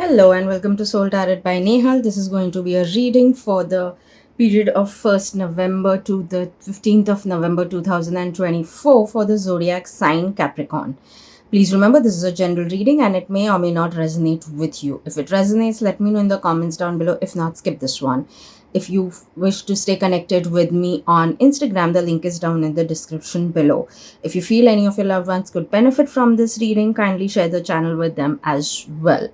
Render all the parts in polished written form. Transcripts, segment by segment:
Hello and welcome to Soul Tarot by Nehal. This is going to be a reading for the period of 1st November to the 15th of November 2024 for the zodiac sign Capricorn. Please remember this is a general reading and it may or may not resonate with you. If it resonates, let me know in the comments down below. If not, skip this one. If you wish to stay connected with me on Instagram, the link is down in the description below. If you feel any of your loved ones could benefit from this reading, kindly share the channel with them as well.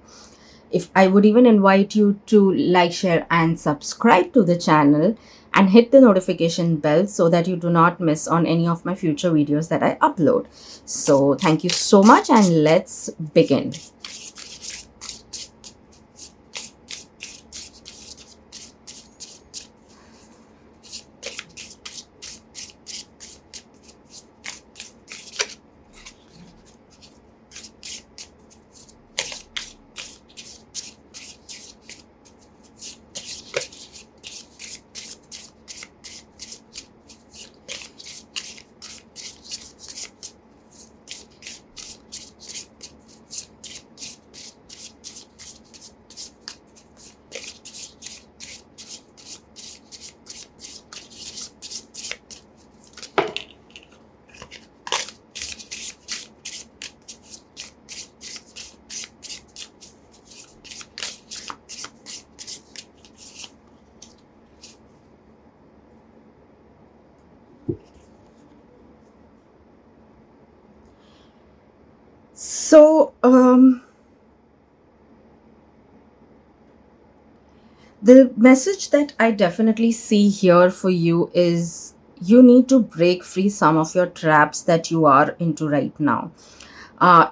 If I would even invite you to like, share, and subscribe to the channel and hit the notification bell so that you do not miss on any of my future videos that I upload. So thank you so much and let's begin. So, the message that I definitely see here for you is you need to break free some of your traps that you are into right now.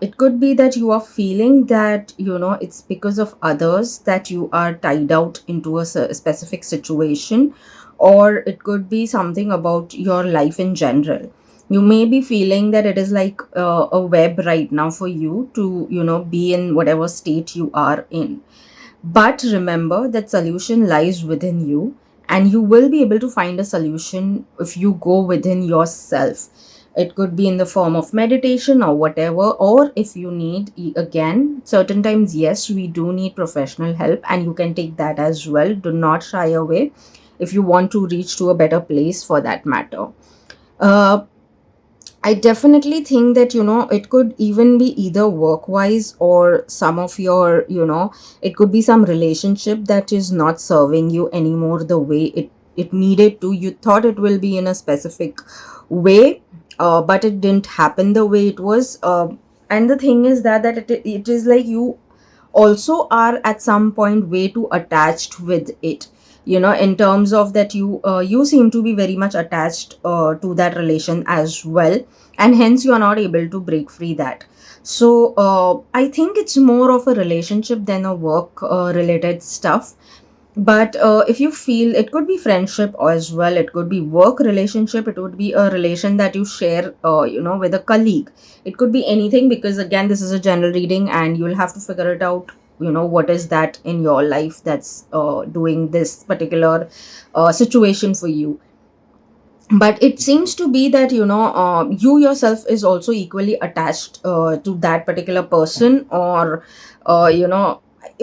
It could be that you are feeling that, it's because of others that you are tied out into a specific situation, or it could be something about your life in general. You may be feeling that it is like a web right now for you to, be in whatever state you are in. But remember that solution lies within you, and you will be able to find a solution if you go within yourself. It could be in the form of meditation or whatever, or if you need, again, certain times, yes, we do need professional help, and you can take that as well. Do not shy away if you want to reach to a better place for that matter. Uh, I definitely think that, it could even be either work wise or some of your, it could be some relationship that is not serving you anymore the way it needed to. You thought it will be in a specific way, but it didn't happen the way it was. And the thing is that it is like you also are at some point way too attached with it, in terms of that you seem to be very much attached to that relation as well, and hence you are not able to break free that. So I think it's more of a relationship than a work related stuff. But if you feel, it could be friendship as well, it could be work relationship, it would be a relation that you share with a colleague. It could be anything, because again, this is a general reading and you'll have to figure it out, what is that in your life that's doing this particular situation for you. But it seems to be that, you yourself is also equally attached to that particular person, or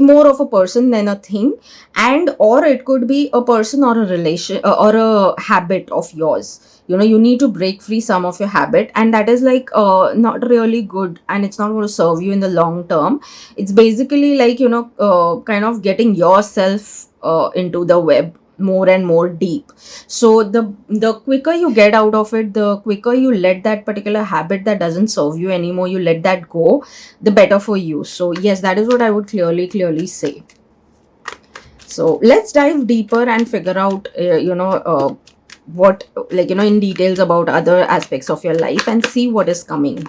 more of a person than a thing. And or it could be a person or a relation or a habit of yours. You need to break free some of your habit, and that is like not really good, and it's not going to serve you in the long term. It's basically like, kind of getting yourself into the web more and more deep. So the quicker you get out of it, the quicker you let that particular habit that doesn't serve you anymore, you let that go, the better for you. So yes, that is what I would clearly say. So let's dive deeper and figure out what, like, in details about other aspects of your life, and see what is coming.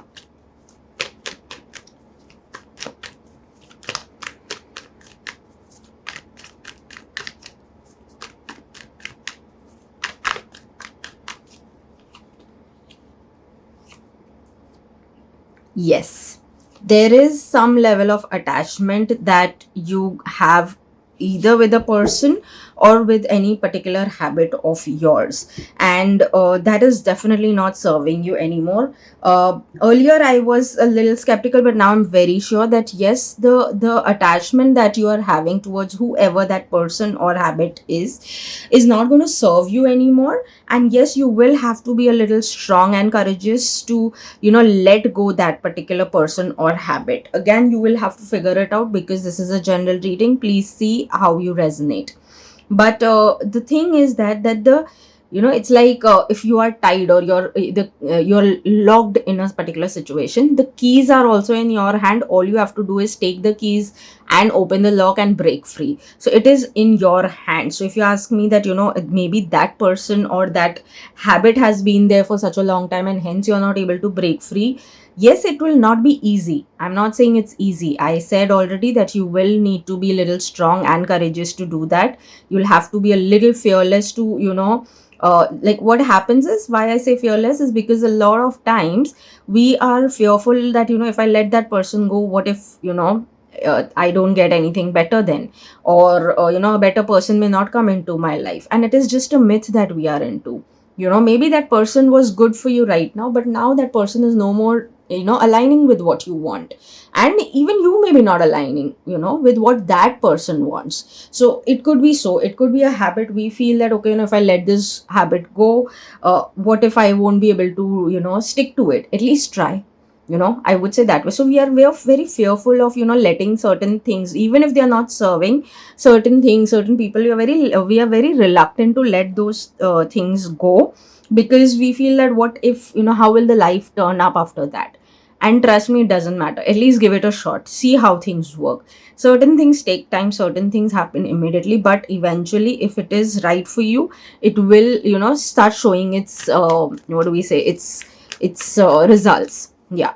Yes, there is some level of attachment that you have either with a person or with any particular habit of yours, and that is definitely not serving you anymore. Earlier I was a little skeptical, but now I'm very sure that yes, the attachment that you are having towards whoever that person or habit is not going to serve you anymore. And yes, you will have to be a little strong and courageous to let go that particular person or habit. Again, you will have to figure it out, because this is a general reading. Please see how you resonate. But the thing is that the it's like, if you are tied, or you're locked in a particular situation, the keys are also in your hand. All you have to do is take the keys and open the lock and break free. So it is in your hand. So if you ask me that maybe that person or that habit has been there for such a long time, and hence you're not able to break free, yes, it will not be easy. I'm not saying it's easy. I said already that you will need to be a little strong and courageous to do that. You'll have to be a little fearless to like, what happens is, why I say fearless is because a lot of times we are fearful that if I let that person go, what if I don't get anything better then, or a better person may not come into my life. And it is just a myth that we are into. Maybe that person was good for you right now, but now that person is no more aligning with what you want, and even you may be not aligning with what that person wants. So it could be, it could be a habit. We feel that, okay, if I let this habit go, what if I won't be able to stick to it? At least try. I would say that way. So we are very fearful of letting certain things, even if they are not serving. Certain things, certain people, we are very reluctant to let those things go, because we feel that, what if how will the life turn up after that? And trust me, it doesn't matter. At least give it a shot, see how things work. Certain things take time, certain things happen immediately, but eventually, if it is right for you, it will start showing its what do we say, its results. Yeah.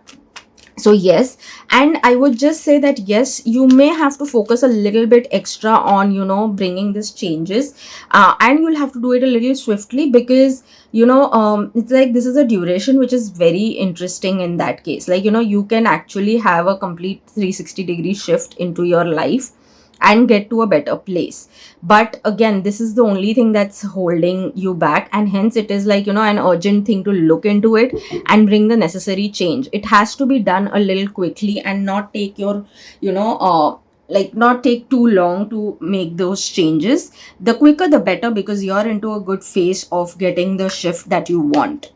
So yes, and I would just say that yes, you may have to focus a little bit extra on bringing these changes, and you'll have to do it a little swiftly, because it's like, this is a duration which is very interesting in that case. Like, you can actually have a complete 360-degree shift into your life and get to a better place. But again, this is the only thing that's holding you back, and hence it is like an urgent thing to look into it and bring the necessary change. It has to be done a little quickly, and not take your like, not take too long to make those changes. The quicker the better, because you're into a good phase of getting the shift that you want.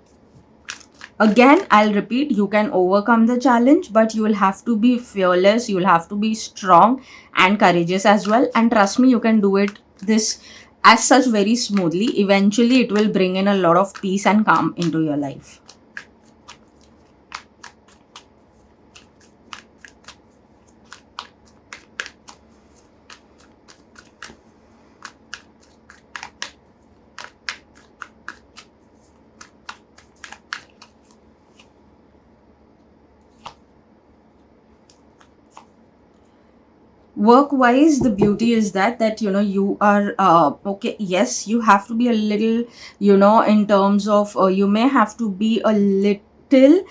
Again, I'll repeat, you can overcome the challenge, but you will have to be fearless, you will have to be strong and courageous as well. And trust me, you can do it this as such very smoothly. Eventually, it will bring in a lot of peace and calm into your life. Work wise, the beauty is that you are okay. Yes, you have to be a little, in terms of, you may have to be a little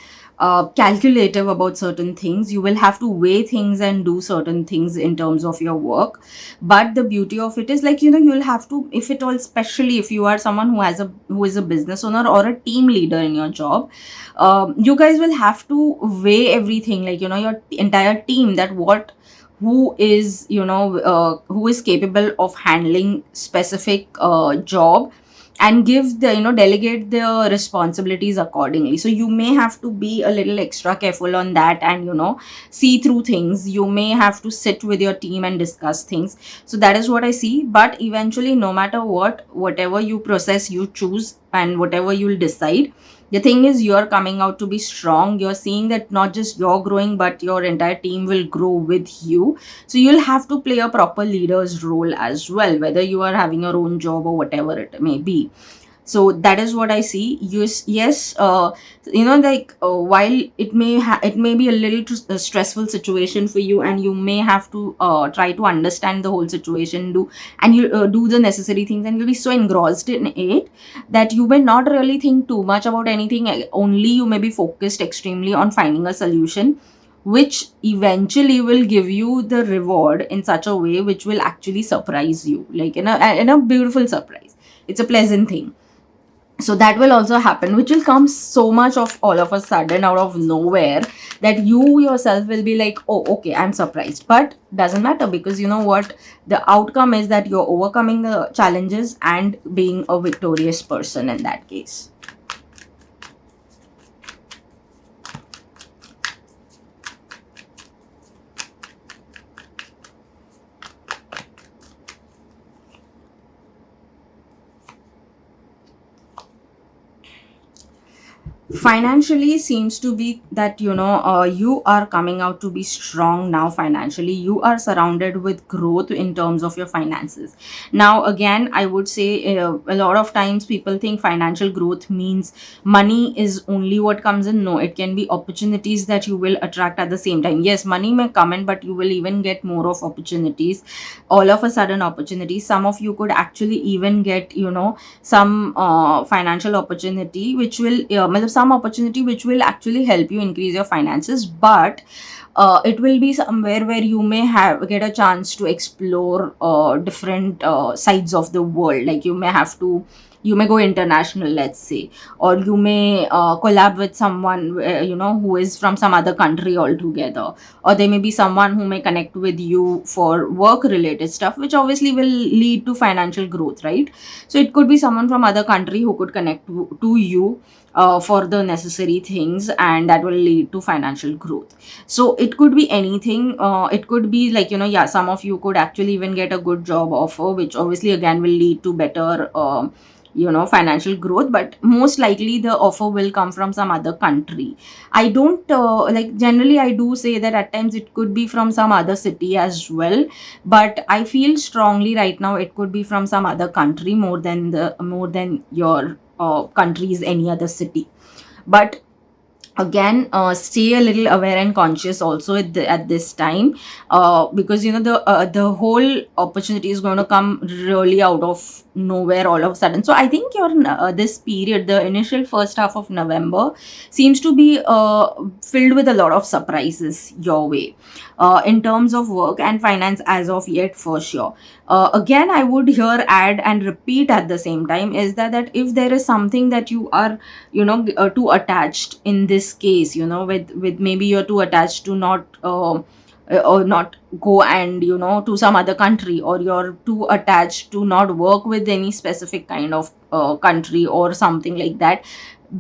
calculative about certain things. You will have to weigh things and do certain things in terms of your work. But the beauty of it is, like, you'll have to, if it all, especially if you are someone who is a business owner or a team leader in your job, you guys will have to weigh everything, like, your entire team, that what who is who is capable of handling specific job, and give the delegate the responsibilities accordingly. So you may have to be a little extra careful on that, and see through things. You may have to sit with your team and discuss things. So that is what I see. But eventually, no matter whatever you process, you choose, and whatever you'll decide, the thing is, you're coming out to be strong. You're seeing that not just you're growing, but your entire team will grow with you. So you'll have to play a proper leader's role as well, whether you are having your own job or whatever it may be. So that is what I see. Yes, like, while it may be a little stressful situation for you, and you may have to try to understand the whole situation, you do the necessary things, and you'll be so engrossed in it that you may not really think too much about anything. Only you may be focused extremely on finding a solution. which eventually will give you the reward in such a way which will actually surprise you, like in a beautiful surprise. It's a pleasant thing. So that will also happen, which will come so much of all of a sudden out of nowhere, that you yourself will be like, oh, okay, I'm surprised. But doesn't matter, because you know what, the outcome is that you're overcoming the challenges and being a victorious person in that case. Financially seems to be that you are coming out to be strong now. Financially you are surrounded with growth in terms of your finances. Now again, I would say, a lot of times people think financial growth means money is only what comes in. No, it can be opportunities that you will attract at the same time. Yes, money may come in, but you will even get more of opportunities, all of a sudden opportunities. Some of you could actually even get some financial opportunity which will some opportunity which will actually help you increase your finances. But it will be somewhere where you may have get a chance to explore different sides of the world. Like you may go international, let's say, or you may collab with someone who is from some other country altogether, or there may be someone who may connect with you for work related stuff, which obviously will lead to financial growth, right? So it could be someone from other country who could connect to you for the necessary things, and that will lead to financial growth. So it could be anything. It could be like yeah, some of you could actually even get a good job offer, which obviously again will lead to better financial growth. But most likely the offer will come from some other country. I don't like, generally I do say that at times it could be from some other city as well, but I feel strongly right now it could be from some other country more than your country's any other city. But again, stay a little aware and conscious also at this time, because the whole opportunity is going to come really out of nowhere all of a sudden. So I think your this period, the initial first half of November, seems to be filled with a lot of surprises your way, in terms of work and finance as of yet, for sure. Again, I would here add and repeat at the same time is that if there is something that you are too attached in this case, with maybe you're too attached to not or not go and to some other country, or you're too attached to not work with any specific kind of country or something like that.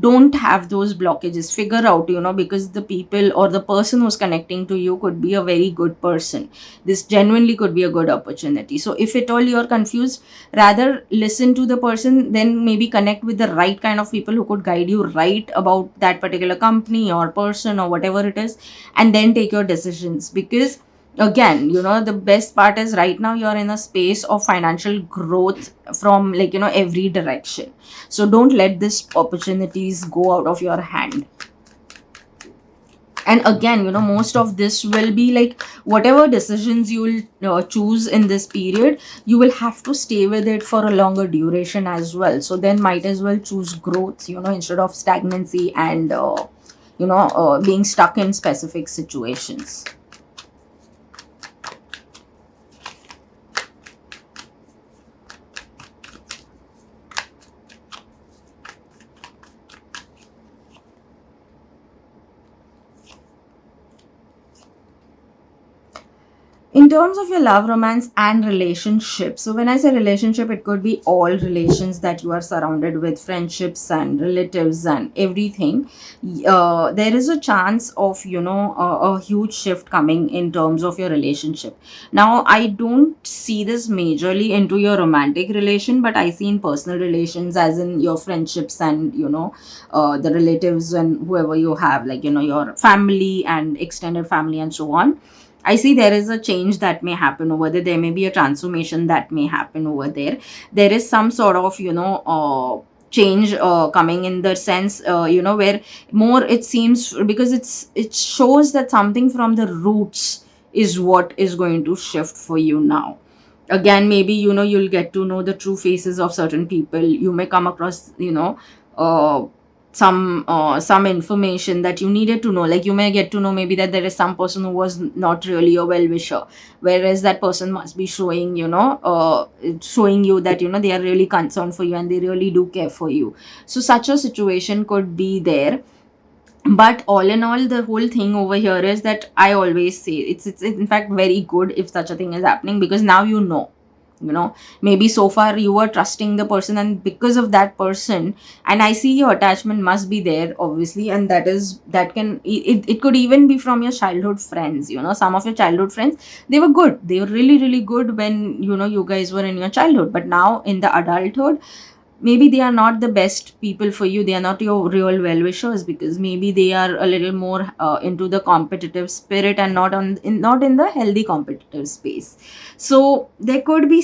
Don't have those blockages. Figure out, because the people or the person who's connecting to you could be a very good person. This genuinely could be a good opportunity. So if at all you're confused, rather listen to the person, then maybe connect with the right kind of people who could guide you right about that particular company or person or whatever it is, and then take your decisions. Because again, the best part is right now you're in a space of financial growth from, like, every direction. So don't let these opportunities go out of your hand. And again, most of this will be like, whatever decisions you will choose in this period, you will have to stay with it for a longer duration as well. So then might as well choose growth, instead of stagnancy and being stuck in specific situations. In terms of your love, romance, and relationship, so when I say relationship, it could be all relations that you are surrounded with, friendships and relatives and everything. There is a chance of a huge shift coming in terms of your relationship. Now I don't see this majorly into your romantic relation, but I see in personal relations, as in your friendships and the relatives and whoever you have, like your family and extended family and so on. I see there is a change that may happen over there. There may be a transformation that may happen over there. There is some sort of, change coming in the sense, where more it seems, because it shows that something from the roots is what is going to shift for you now. Again, maybe, you'll get to know the true faces of certain people. You may come across, uh, some information that you needed to know. Like you may get to know maybe that there is some person who was not really a well wisher, whereas that person must be showing, showing you that they are really concerned for you and they really do care for you. So such a situation could be there. But all in all, the whole thing over here is that I always say it's in fact very good if such a thing is happening, because now maybe so far you were trusting the person, and because of that person, and I see your attachment must be there obviously, and it could even be from your childhood friends. Some of your childhood friends, they were good, they were really really good when you guys were in your childhood, but now in the adulthood, maybe they are not the best people for you, they are not your real well wishers, because maybe they are a little more into the competitive spirit and not in the healthy competitive space. So there could be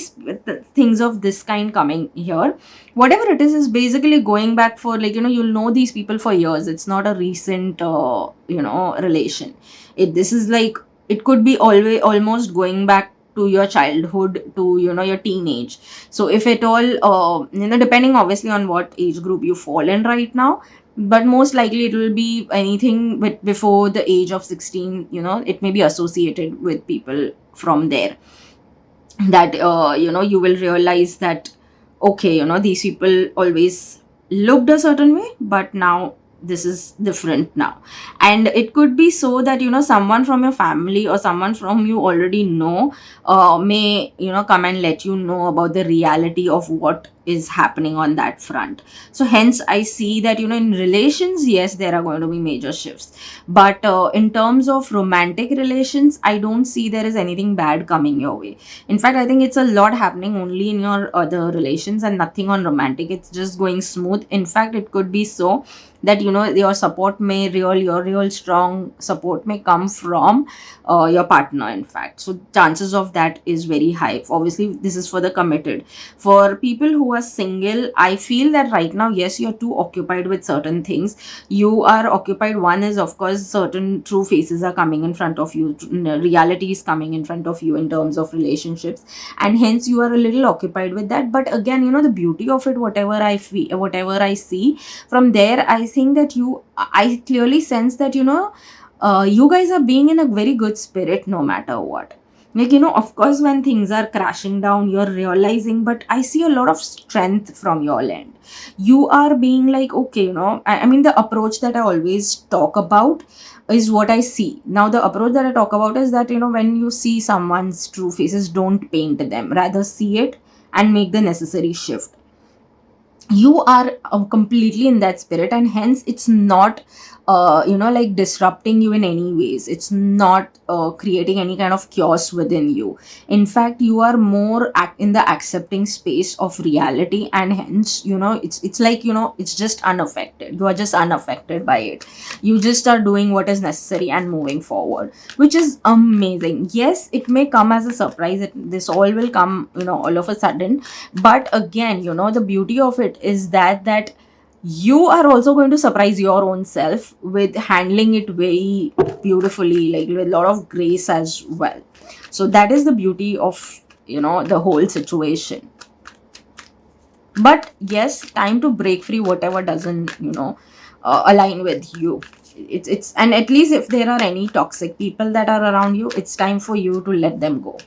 things of this kind coming here. Whatever it is basically going back for, like, you'll know these people for years. It's not a recent relation. This is like, it could be always almost going back to your childhood, to your teenage. So if at all, depending obviously on what age group you fall in right now, but most likely it will be anything before the age of 16. It may be associated with people from there, that you will realize that, okay, these people always looked a certain way, but now this is different now. And it could be so that someone from your family or someone from you already know may come and let you know about the reality of what is happening on that front. So hence I see that in relations, yes, there are going to be major shifts, but in terms of romantic relations, I don't see there is anything bad coming your way. In fact, I think it's a lot happening only in your other relations and nothing on romantic. It's just going smooth. In fact, it could be so that your support may your real strong support may come from your partner, in fact. So chances of that is very high. Obviously this is for the committed. For people who are single, I feel that right now, yes, you're too occupied with certain things. You are occupied. One is, of course, certain true faces are coming in front of you, reality is coming in front of you in terms of relationships, and hence you are a little occupied with that. But again, the beauty of it, whatever I feel, whatever I see from there, I think that I clearly sense that you guys are being in a very good spirit no matter what. Like, of course, when things are crashing down, you're realizing, but I see a lot of strength from your end. You are being like, okay, I mean, the approach that I always talk about is what I see. Now, the approach that I talk about is that, when you see someone's true faces, don't paint them, rather see it and make the necessary shift. You are completely in that spirit, and hence it's not like disrupting you in any ways. It's not creating any kind of chaos within you. In fact, you are more in the accepting space of reality, and hence it's like it's just unaffected. You are just unaffected by it. You just are doing what is necessary and moving forward, which is amazing. Yes, it may come as a surprise. This all will come all of a sudden, but again, the beauty of it is that you are also going to surprise your own self with handling it very beautifully, like with a lot of grace as well. So that is the beauty of the whole situation. But yes, time to break free whatever doesn't align with you. It's and at least if there are any toxic people that are around you, it's time for you to let them go.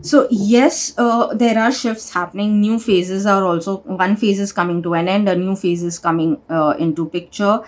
So yes, there are shifts happening. New phases are also, one phase is coming to an end, a new phase is coming into picture.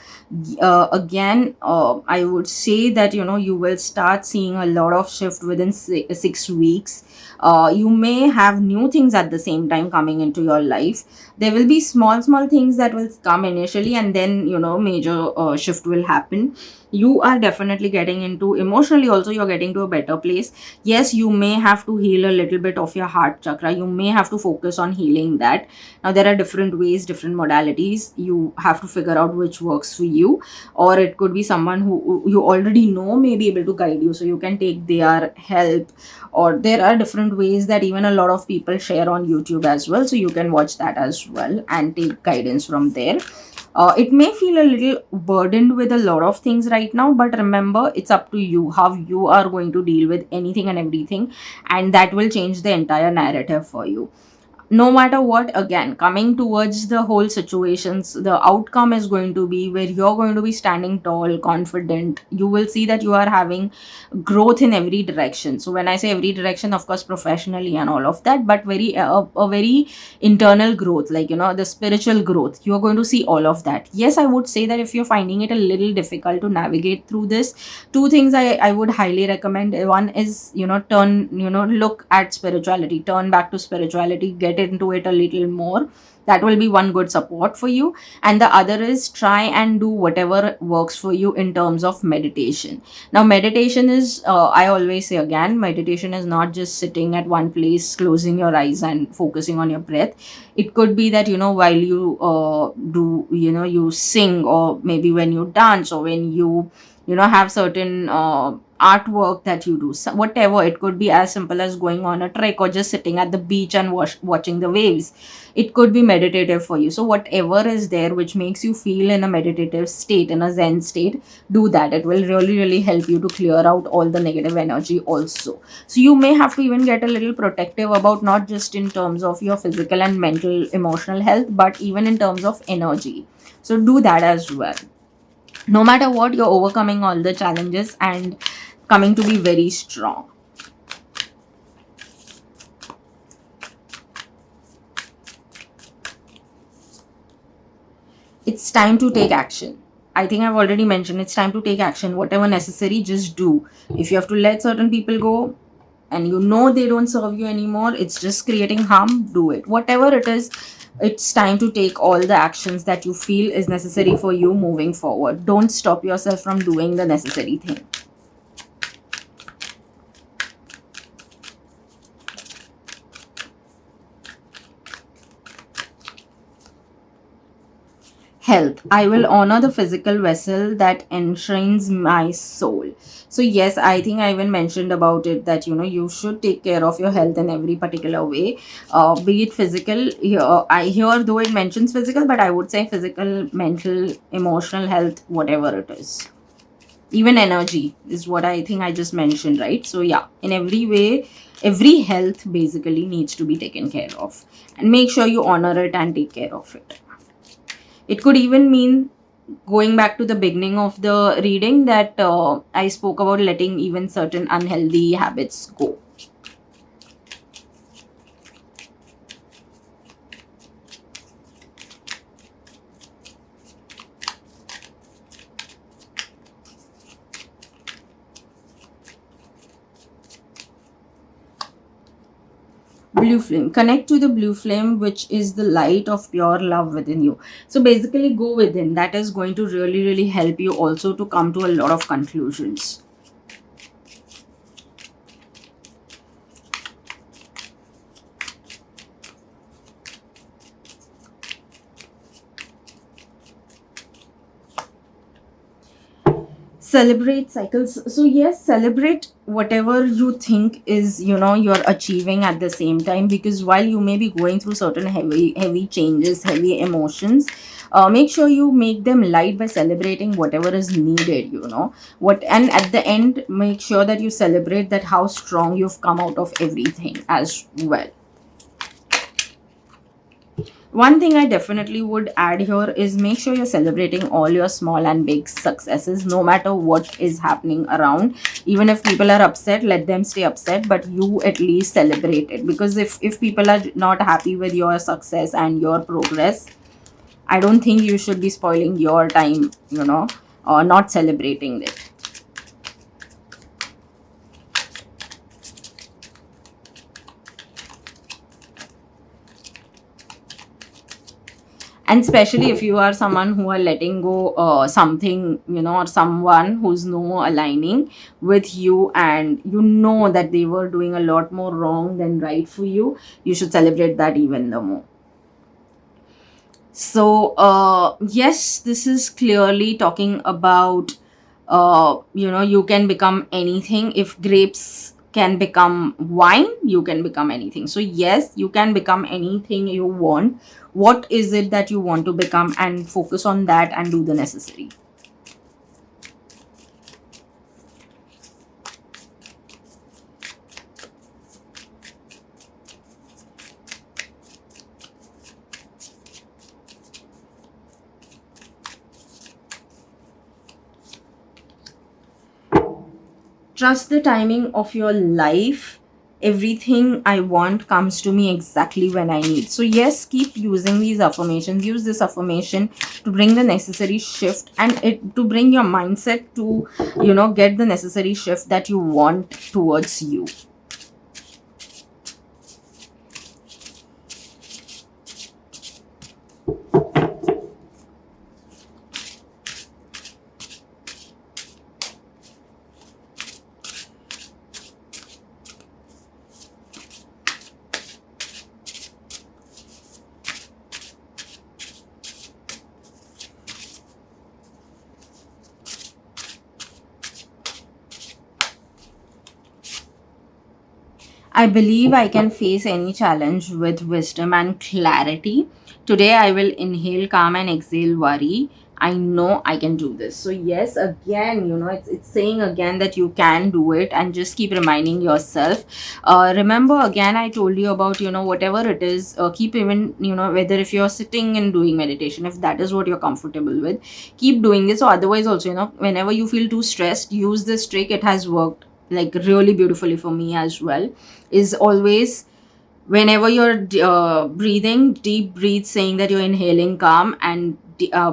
Again, I would say that you will start seeing a lot of shift within 6 weeks. You may have new things at the same time coming into your life. There will be small things that will come initially, and then major shift will happen. You are definitely getting into, emotionally also you're getting to a better place. Yes, you may have to heal a little bit of your heart chakra. You may have to focus on healing that. Now there are different ways, different modalities. You have to figure out which works for you, or it could be someone who you already know may be able to guide you, so you can take their help. Or there are different ways that even a lot of people share on YouTube as well, so you can watch that as well and take guidance from there. It may feel a little burdened with a lot of things right now, but remember, it's up to you how you are going to deal with anything and everything, and that will change the entire narrative for you. No matter what, again, coming towards the whole situations, the outcome is going to be where you're going to be standing tall, confident. You will see that you are having growth in every direction. So when I say every direction, of course, professionally and all of that, but very a very internal growth, like, the spiritual growth, you're going to see all of that. Yes, I would say that if you're finding it a little difficult to navigate through this, two things I would highly recommend. One is, look at spirituality, turn back to spirituality, get into it a little more. That will be one good support for you. And the other is, try and do whatever works for you in terms of meditation. Now, meditation is, I always say again, meditation is not just sitting at one place, closing your eyes and focusing on your breath. It could be that, while you you sing, or maybe when you dance, or when you, have certain artwork that you do. So whatever, it could be as simple as going on a trek, or just sitting at the beach and watching the waves. It could be meditative for you. So whatever is there which makes you feel in a meditative state, in a zen state, do that. It will really, really help you to clear out all the negative energy also. So you may have to even get a little protective about, not just in terms of your physical and mental emotional health, but even in terms of energy. So do that as well. No matter what, you're overcoming all the challenges and coming to be very strong. It's time to take action. I think I've already mentioned, it's time to take action. Whatever necessary, just do. If you have to let certain people go, and they don't serve you anymore, it's just creating harm, do it. Whatever it is, it's time to take all the actions that you feel is necessary for you moving forward. Don't stop yourself from doing the necessary thing. Health. I will honor the physical vessel that enshrines my soul. So yes, I think I even mentioned about it, that you should take care of your health in every particular way, be it physical. Here, though it mentions physical, but I would say physical, mental, emotional health, whatever it is. Even energy is what I think I just mentioned, right? So yeah, in every way, every health basically needs to be taken care of, and make sure you honor it and take care of it. It could even mean going back to the beginning of the reading, that I spoke about, letting even certain unhealthy habits go. Blue flame. Connect to the blue flame, which is the light of pure love within you. So basically, go within. That is going to really, really help you also to come to a lot of conclusions. Celebrate cycles. So yes, celebrate whatever you think is, you're achieving at the same time, because while you may be going through certain heavy changes, heavy emotions, make sure you make them light by celebrating whatever is needed, what. And at the end, make sure that you celebrate that how strong you've come out of everything as well. One thing I definitely would add here is, make sure you're celebrating all your small and big successes, no matter what is happening around. Even if people are upset, let them stay upset, but you at least celebrate it. Because if people are not happy with your success and your progress, I don't think you should be spoiling your time, or not celebrating it. And especially if you are someone who are letting go something, or someone who's no aligning with you, and that they were doing a lot more wrong than right for you, you should celebrate that even the more. So yes, this is clearly talking about you can become anything. If grapes can become wine, you can become anything. So yes, you can become anything you want. What is it that you want to become, and focus on that and do the necessary. Trust the timing of your life. Everything I want comes to me exactly when I need. So yes, keep using these affirmations. Use this affirmation to bring the necessary shift, and it to bring your mindset to, get the necessary shift that you want towards you. I believe I can face any challenge with wisdom and clarity. Today I will inhale calm and exhale worry. I know I can do this. So yes, again, it's saying again that you can do it, and just keep reminding yourself. Remember again, I told you about, whatever it is, keep even, whether if you're sitting and doing meditation, if that is what you're comfortable with, keep doing this. Or otherwise also, whenever you feel too stressed, use this trick. It has worked like really beautifully for me as well. Is always, whenever you're breathing, deep breathe, saying that you're inhaling calm, and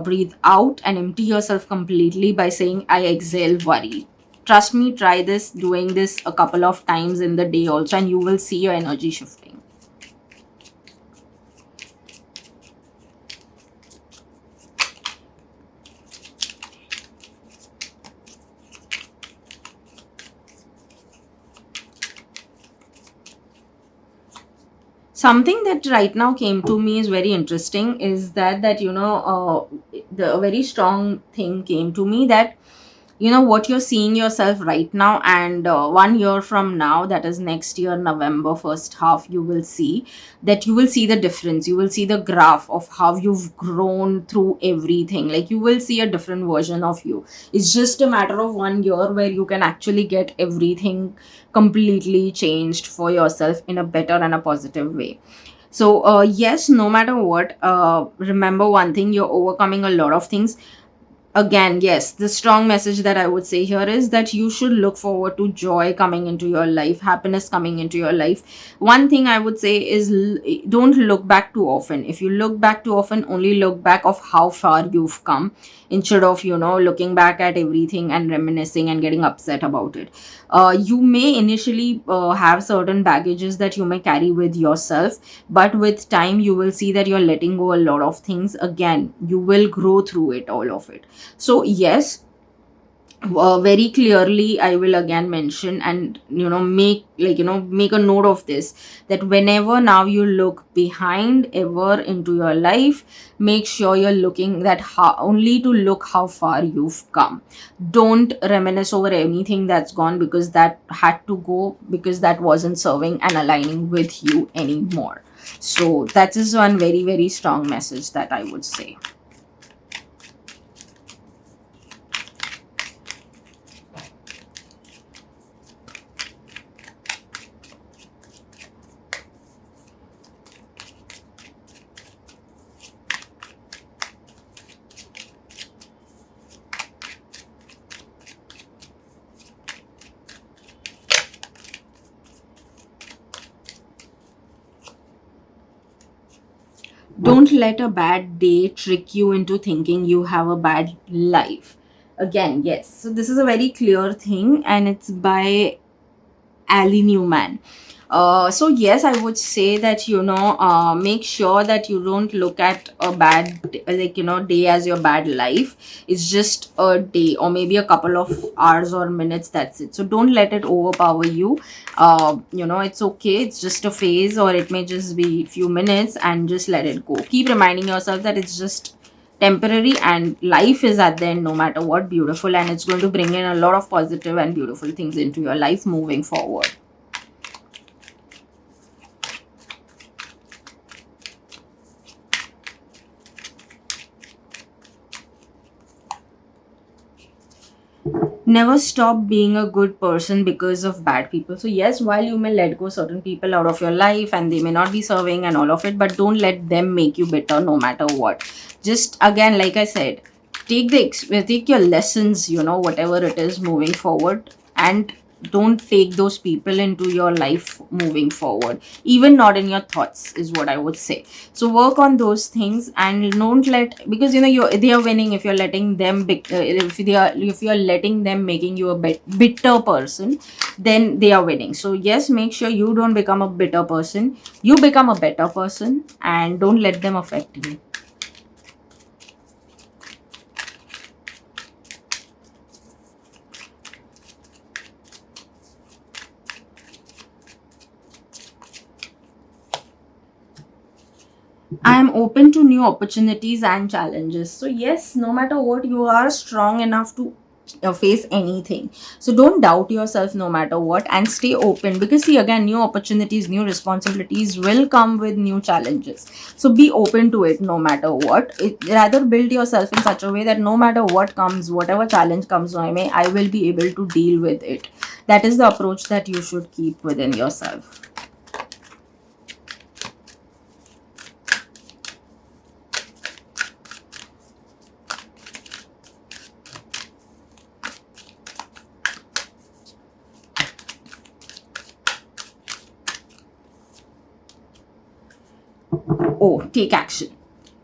breathe out and empty yourself completely by saying I exhale worry. Trust me, try this, doing this a couple of times in the day also, and you will see your energy shifting. Something that right now came to me is very interesting, is that the very strong thing came to me, that what you're seeing yourself right now, and 1 year from now, that is next year November first half, you will see that, you will see the difference, you will see the graph of how you've grown through everything. Like, you will see a different version of you. It's just a matter of 1 year where you can actually get everything completely changed for yourself in a better and a positive way. So yes, no matter what, remember one thing, you're overcoming a lot of things. Again, yes, the strong message that I would say here is that you should look forward to joy coming into your life, happiness coming into your life. One thing I would say is, don't look back too often. If you look back too often, only look back of how far you've come, instead of looking back at everything and reminiscing and getting upset about it. You may initially have certain baggages that you may carry with yourself, but with time you will see that you're letting go a lot of things. Again, you will grow through it, all of it. So yes, very clearly I will again mention, and make a note of this, that whenever now you look behind ever into your life, make sure you're looking that only to look how far you've come. Don't reminisce over anything that's gone, because that had to go, because that wasn't serving and aligning with you anymore. So that is one very, very strong message that I would say. Don't let a bad day trick you into thinking you have a bad life. Again, yes. So this is a very clear thing, and it's by Ali Newman. So yes, I would say that make sure that you don't look at a bad day as your bad life. It's just a day, or maybe a couple of hours or minutes. That's it. So don't let it overpower you. It's okay. It's just a phase, or it may just be few minutes, and just let it go. Keep reminding yourself that it's just temporary, and life is at the end, no matter what, beautiful, and it's going to bring in a lot of positive and beautiful things into your life moving forward. Never stop being a good person because of bad people. So yes, while you may let go certain people out of your life and they may not be serving and all of it, but don't let them make you bitter no matter what. Just again, like I said, take your lessons, whatever it is moving forward, and don't take those people into your life moving forward, even not in your thoughts, is what I would say. So work on those things and don't let, because they are winning if you're letting them if you're letting them making you a bitter person, then they are winning. So yes, make sure you don't become a bitter person, you become a better person, and don't let them affect you. I am open to new opportunities and challenges. So, yes, no matter what, you are strong enough to face anything. So, don't doubt yourself no matter what, and stay open, because, see, again, new opportunities, new responsibilities will come with new challenges. So, be open to it no matter what. Rather, build yourself in such a way that no matter what comes, whatever challenge comes my way, I will be able to deal with it. That is the approach that you should keep within yourself. Oh, take action.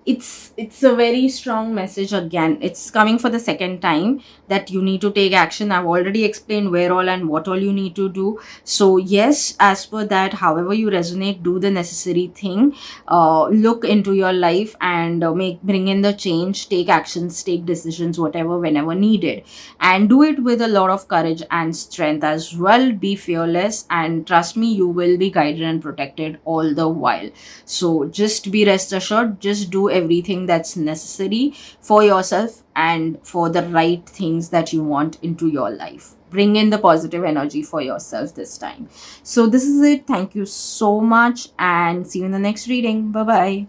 It's a very strong message. Again, it's coming for the second time, that you need to take action. I've already explained where all and what all you need to do. So yes, as per that, however you resonate, do the necessary thing. Look into your life and bring in the change, take actions, take decisions, whatever, whenever needed, and do it with a lot of courage and strength as well. Be fearless, and trust me, you will be guided and protected all the while. So just be rest assured, just do everything that's necessary for yourself and for the right things that you want into your life. Bring in the positive energy for yourself this time. So this is it. Thank you so much, and see you in the next reading. Bye bye.